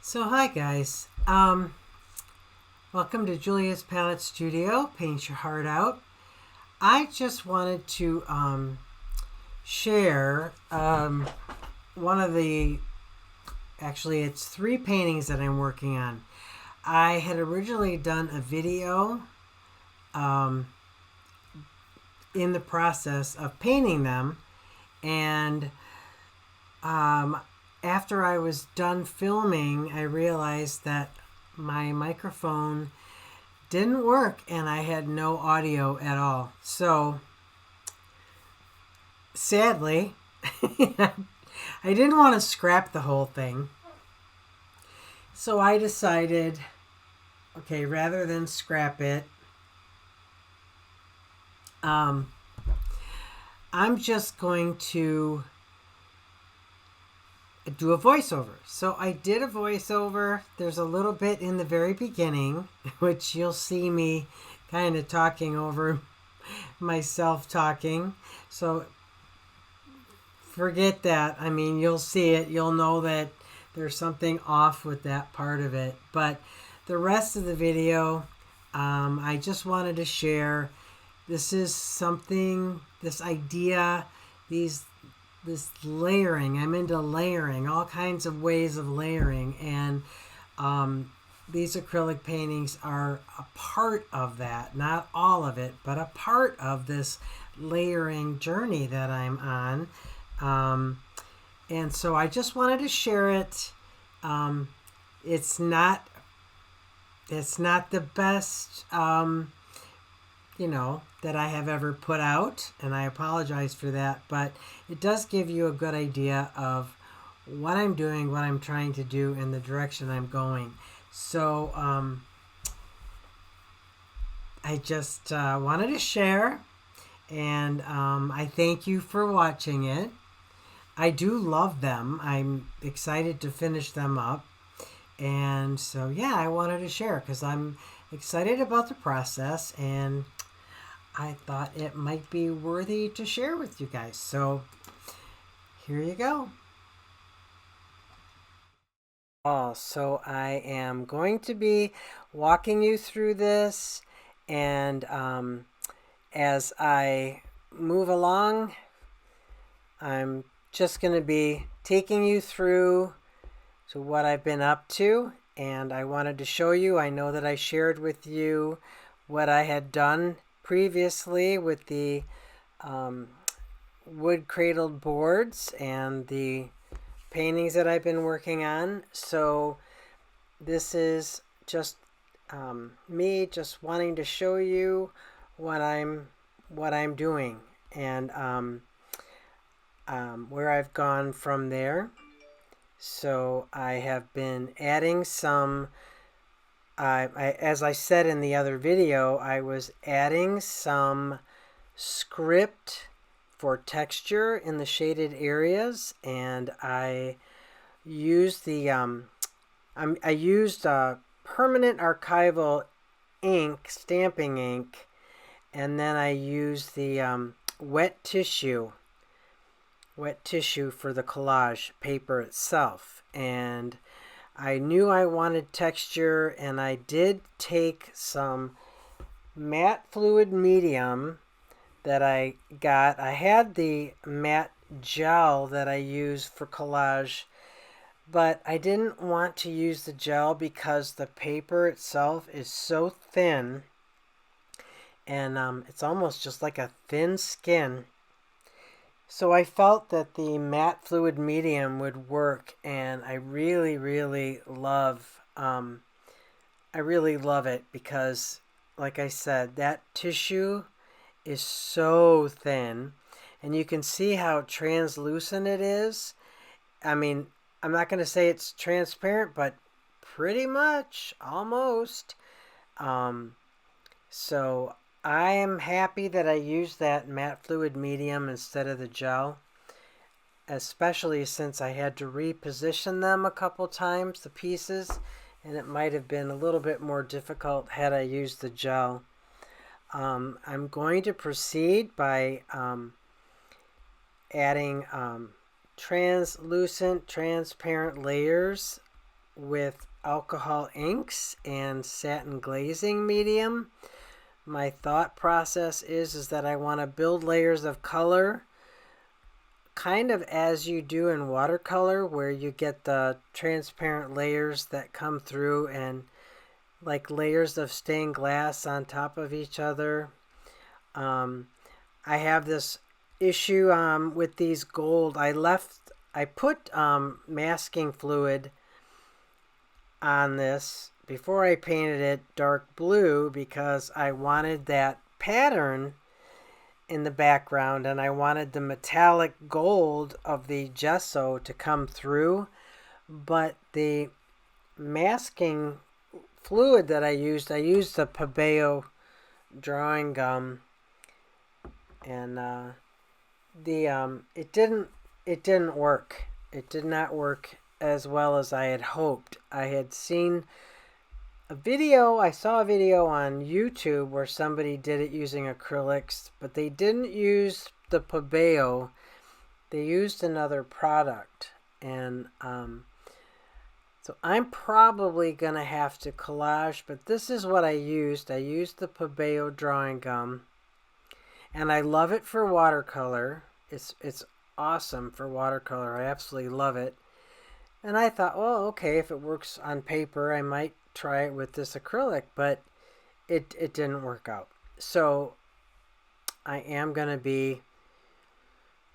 So hi guys, welcome to Julia's Palette Studio, Paint Your Heart Out. I just wanted to share one of the, actually it's 3 paintings that I'm working on. I had originally done a video in the process of painting them, and after I was done filming, I realized that my microphone didn't work and I had no audio at all. So, sadly, I didn't want to scrap the whole thing. So I decided, okay, rather than scrap it, I'm just going to do a voiceover. So I did a voiceover. There's a little bit in the very beginning, which you'll see me kind of talking over myself talking. So forget that. I mean, you'll see it. You'll know that there's something off with that part of it. But the rest of the video, I just wanted to share. This is something, this idea, this layering. I'm into layering, all kinds of ways of layering, and these acrylic paintings are a part of that. Not all of it, but a part of this layering journey that I'm on. And so I just wanted to share it. It's not the best that I have ever put out, and I apologize for that, but it does give you a good idea of what I'm doing, what I'm trying to do, and the direction I'm going. So I just wanted to share, and I thank you for watching it. I do love them. I'm excited to finish them up. And so, yeah, I wanted to share because I'm excited about the process, and I thought it might be worthy to share with you guys. So here you go. So I am going to be walking you through this, and as I move along, I'm just going to be taking you through to what I've been up to, and I wanted to show you. I know that I shared with you what I had done previously with the wood cradled boards and the paintings that I've been working on. So this is just me just wanting to show you what I'm doing, and where I've gone from there. So I have been adding some, as I said in the other video, I was adding some script for texture in the shaded areas, and I used the I used permanent archival ink, stamping ink, and then I used the wet tissue for the collage paper itself. And I knew I wanted texture, and I did take some matte fluid medium that I got. I had the matte gel that I use for collage, but I didn't want to use the gel because the paper itself is so thin, and it's almost just like a thin skin. So I felt that the matte fluid medium would work, and I really love it because, like I said, that tissue is so thin, and you can see how translucent it is. I mean, I'm not going to say it's transparent, but pretty much, almost. So I am happy that I used that matte fluid medium instead of the gel, especially since I had to reposition them a couple times, the pieces, and it might have been a little bit more difficult had I used the gel. I'm going to proceed by adding translucent, transparent layers with alcohol inks and satin glazing medium. My thought process is that I want to build layers of color, kind of as you do in watercolor, where you get the transparent layers that come through and like layers of stained glass on top of each other. I have this issue with these gold. I put masking fluid on this before I painted it dark blue because I wanted that pattern in the background and I wanted the metallic gold of the gesso to come through, but the masking fluid that I used the Pabeo drawing gum, and it didn't work. It did not work as well as I had hoped. I had seen I saw a video on YouTube where somebody did it using acrylics, but they didn't use the Pabeo. They used another product, and so I'm probably going to have to collage, but this is what I used. I used the Pabeo drawing gum, and I love it for watercolor. It's awesome for watercolor. I absolutely love it. And I thought, well, okay, if it works on paper, I might try it with this acrylic, but it didn't work out. So I am going to be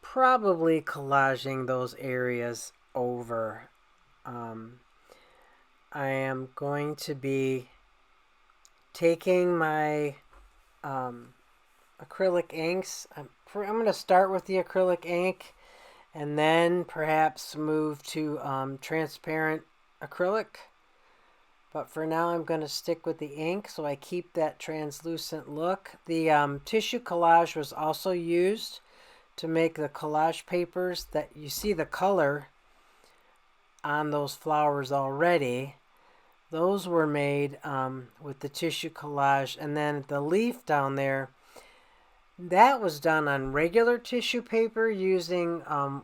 probably collaging those areas over. I am going to be taking my acrylic inks. I'm going to start with the acrylic ink and then perhaps move to transparent acrylic. But for now, I'm going to stick with the ink so I keep that translucent look. The Tissue Collage was also used to make the collage papers that you see the color on those flowers already. Those were made with the Tissue Collage. And then the leaf down there, that was done on regular tissue paper using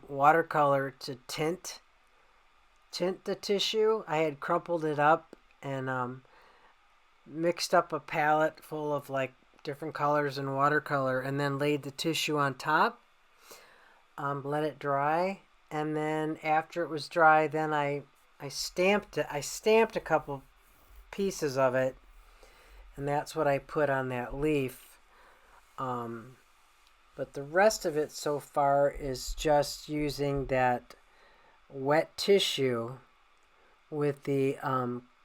watercolor to tint the tissue. I had crumpled it up and mixed up a palette full of like different colors and watercolor, and then laid the tissue on top, let it dry, and then after it was dry, then I stamped it. I stamped a couple pieces of it, and that's what I put on that leaf. But the rest of it so far is just using that wet tissue with the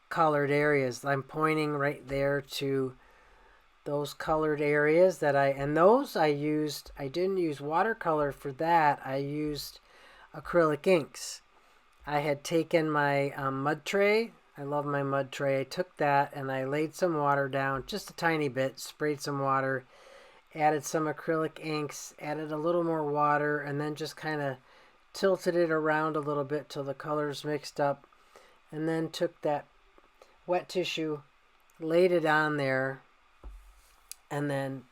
colored areas. I'm pointing right there to those colored areas that I used. I didn't use watercolor for that. I used acrylic inks. I had taken my mud tray. I love my mud tray. I took that and I laid some water down, just a tiny bit, sprayed some water, added some acrylic inks, added a little more water, and then just kind of tilted it around a little bit till the colors mixed up, and then took that wet tissue, laid it on there, and then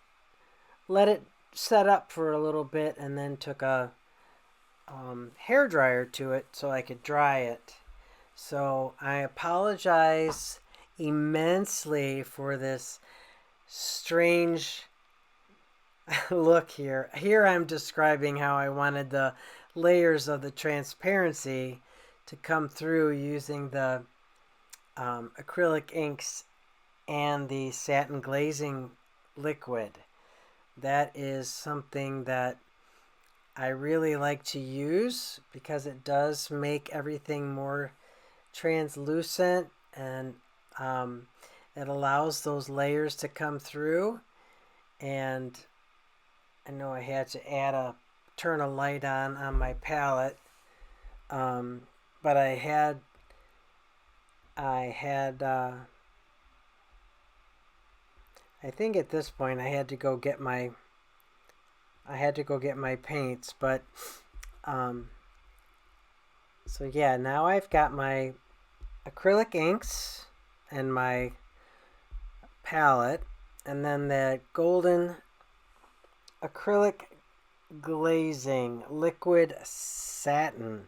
let it set up for a little bit, and then took a hair dryer to it so I could dry it. So I apologize immensely for this strange look here. Here I'm describing how I wanted the layers of the transparency to come through using the acrylic inks and the satin glazing liquid. That is something that I really like to use because it does make everything more translucent, and it allows those layers to come through. And I know I had to turn a light on my palette, but I think at this point I had to go get my paints, but so yeah, now I've got my acrylic inks and my palette, and then the golden acrylic glazing liquid satin.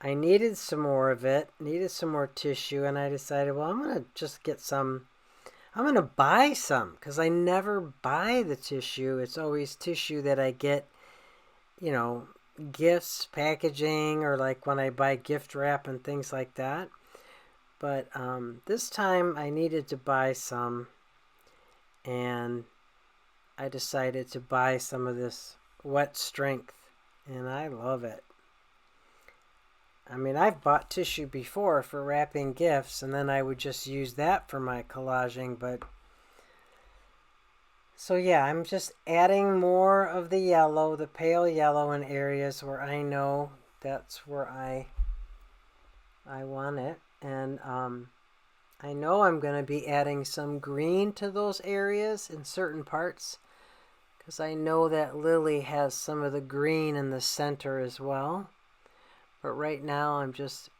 I needed some more of it, needed some more tissue, and I decided, well, I'm going to just get some. I'm going to buy some because I never buy the tissue. It's always tissue that I get, you know, gifts, packaging, or like when I buy gift wrap and things like that. But this time I needed to buy some, and I decided to buy some of this wet strength, and I love it. I mean, I've bought tissue before for wrapping gifts, and then I would just use that for my collaging, but so yeah, I'm just adding more of the yellow, the pale yellow in areas where I know that's where I want it. And I know I'm going to be adding some green to those areas in certain parts because I know that Lily has some of the green in the center as well. But right now I'm just,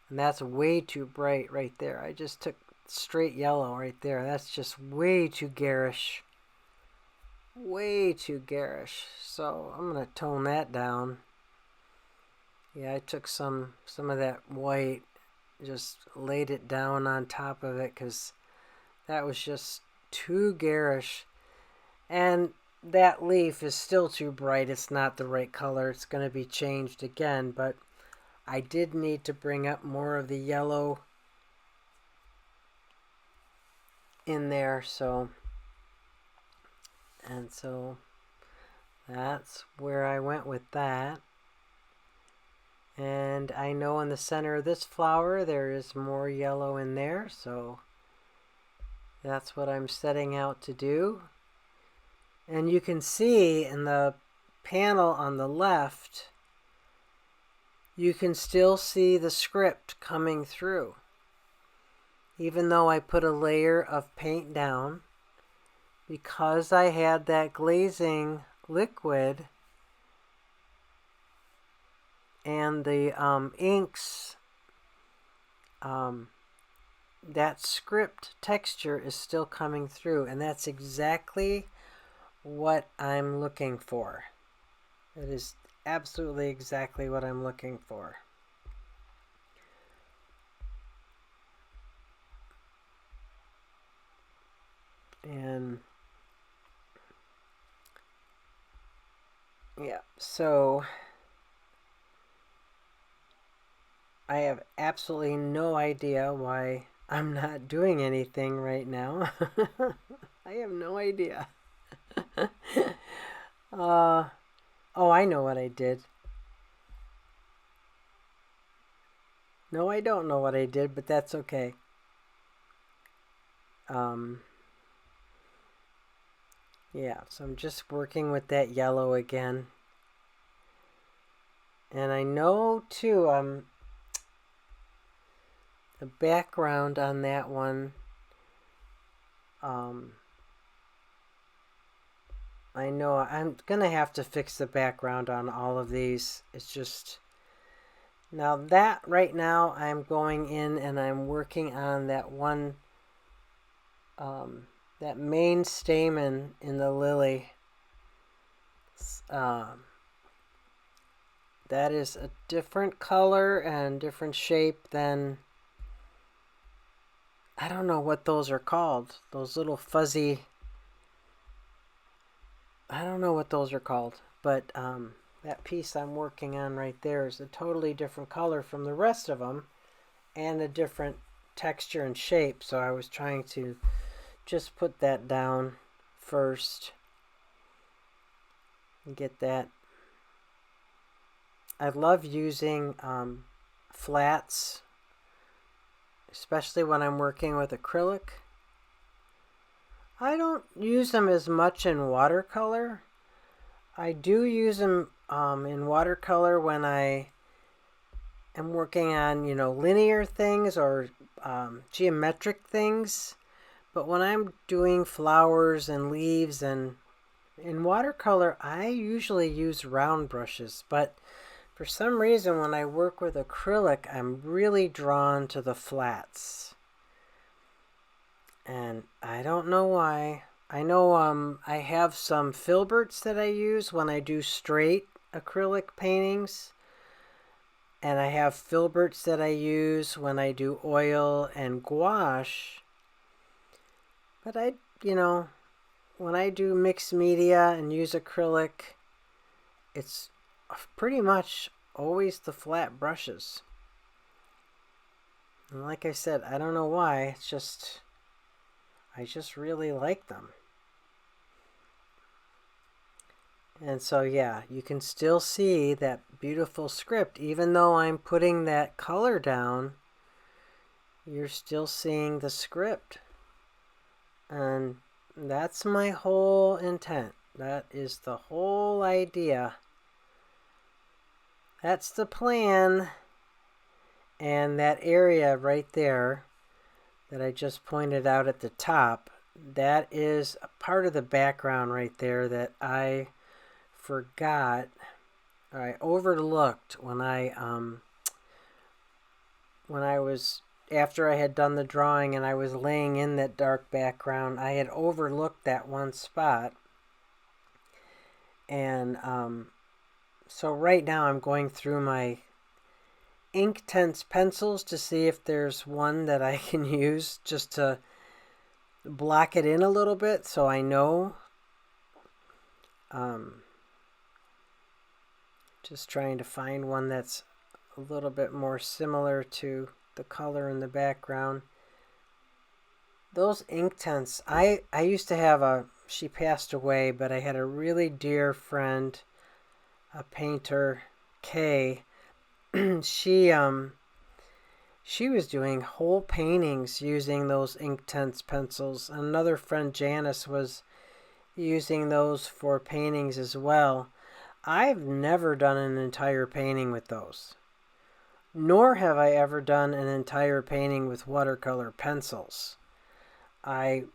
and that's way too bright right there. I just took straight yellow right there. That's just way too garish. Way too garish. So I'm going to tone that down. Yeah, I took some of that white, just laid it down on top of it because that was just too garish. And that leaf is still too bright. It's not the right color. It's going to be changed again, but I did need to bring up more of the yellow in there, so that's where I went with that. And I know in the center of this flower there is more yellow in there, so that's what I'm setting out to do. And you can see in the panel on the left, you can still see the script coming through. Even though I put a layer of paint down, because I had that glazing liquid and the inks, that script texture is still coming through, and that's exactly what I'm looking for. It is absolutely exactly what I'm looking for. And yeah, so I have absolutely no idea why I'm not doing anything right now. I have no idea. Oh, I know what I did. No, I don't know what I did, but that's okay. Yeah, so I'm just working with that yellow again. And I know too, the background on that one, I know I'm gonna have to fix the background on all of these. It's just, now that right now I'm going in and I'm working on that one, that main stamen in the lily. That is a different color and different shape than, I don't know what those are called. Those little fuzzy, I don't know what those are called. But that piece I'm working on right there is a totally different color from the rest of them and a different texture and shape. So I was trying to just put that down first and get that. I love using flats, especially when I'm working with acrylic. I don't use them as much in watercolor. I do use them in watercolor when I am working on, linear things or geometric things. But when I'm doing flowers and leaves and in watercolor, I usually use round brushes. But for some reason, when I work with acrylic, I'm really drawn to the flats. And I don't know why. I know I have some filberts that I use when I do straight acrylic paintings. And I have filberts that I use when I do oil and gouache. But when I do mixed media and use acrylic, it's pretty much always the flat brushes. And like I said, I don't know why, I just really like them. And so yeah, you can still see that beautiful script. Even though I'm putting that color down, you're still seeing the script. And that's my whole intent. That is the whole idea. That's the plan. And that area right there that I just pointed out at the top, that is a part of the background right there that I forgot, or I overlooked when I was, after I had done the drawing and I was laying in that dark background, I had overlooked that one spot. And so right now I'm going through my Inktense pencils to see if there's one that I can use just to block it in a little bit so I know. Just trying to find one that's a little bit more similar to the color in the background. Those Inktense, I used to have she passed away, but I had a really dear friend, a painter, Kay. She was doing whole paintings using those Inktense pencils. Another friend, Janice, was using those for paintings as well. I've never done an entire painting with those. Nor have I ever done an entire painting with watercolor pencils. I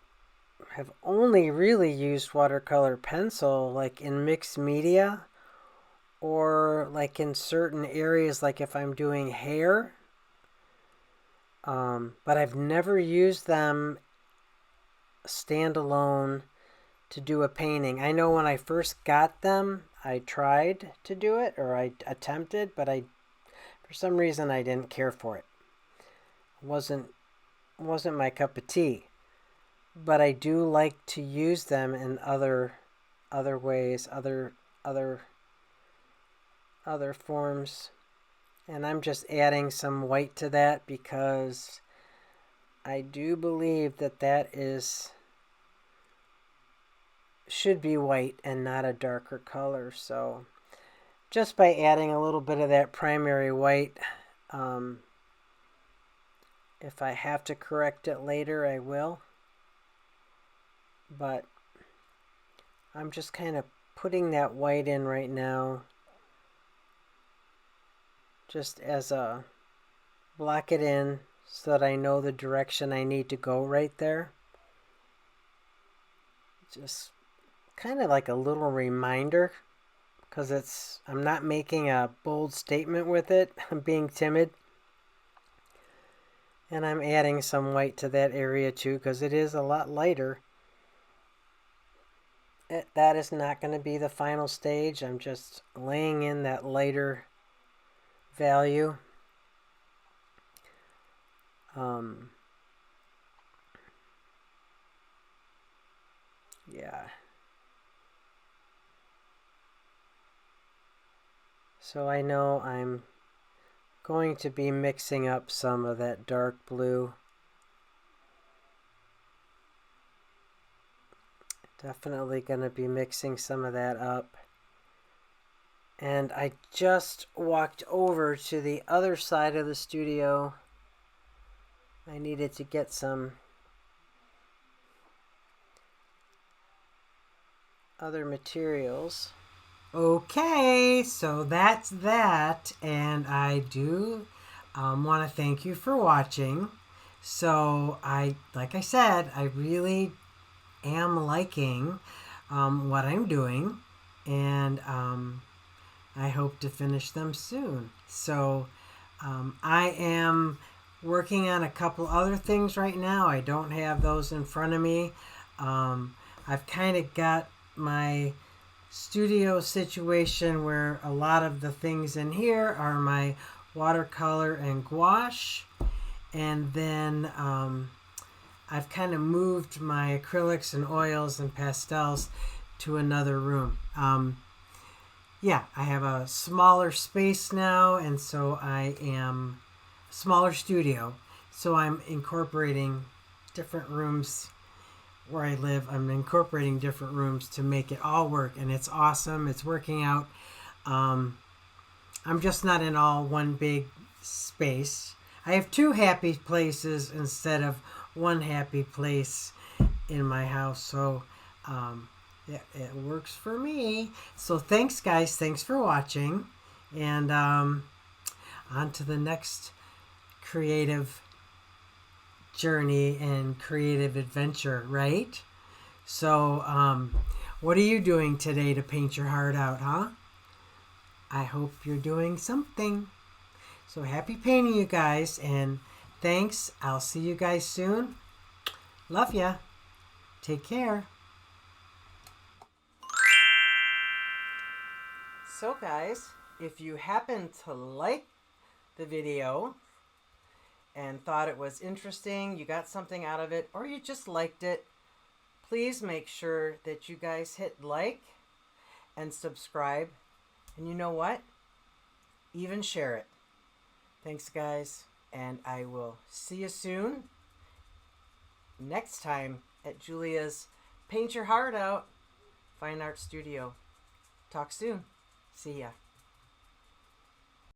have only really used watercolor pencil like in mixed media or like in certain areas, like if I'm doing hair. But I've never used them standalone to do a painting. I know when I first got them, I tried to do it, or I attempted, but for some reason I didn't care for it. It wasn't my cup of tea. But I do like to use them in other ways, other forms. And I'm just adding some white to that because I do believe that should be white and not a darker color. So just by adding a little bit of that primary white, if I have to correct it later, I will. But I'm just kind of putting that white in right now, just as a block it in so that I know the direction I need to go right there. Just kind of like a little reminder, because I'm not making a bold statement with it. I'm being timid. And I'm adding some white to that area too, because it is a lot lighter. That is not going to be the final stage. I'm just laying in that lighter value. Yeah. So I know I'm going to be mixing up some of that dark blue. Definitely going to be mixing some of that up. And I just walked over to the other side of the studio. I needed to get some other materials. Okay, so that's that. And I do want to thank you for watching. So like I said, I really am liking what I'm doing, and I hope to finish them soon. So I am working on a couple other things right now. I don't have those in front of me. I've kind of got my studio situation where a lot of the things in here are my watercolor and gouache. And then I've kind of moved my acrylics and oils and pastels to another room. Yeah, I have a smaller space now, and so I am smaller studio. So I'm incorporating different rooms where I live. I'm incorporating different rooms to make it all work, and it's awesome. It's working out. I'm just not in all one big space. I have two happy places instead of one happy place in my house. So it works for me. So thanks, guys. Thanks for watching. And on to the next creative journey and creative adventure, right? So what are you doing today to paint your heart out, huh? I hope you're doing something. So happy painting, you guys, and thanks. I'll see you guys soon. Love ya. Take care. So guys, if you happen to like the video and thought it was interesting, you got something out of it, or you just liked it, please make sure that you guys hit like and subscribe. And you know what? Even share it. Thanks, guys, and I will see you soon next time at Julia's Paint Your Heart Out Fine Art Studio. Talk soon. See ya.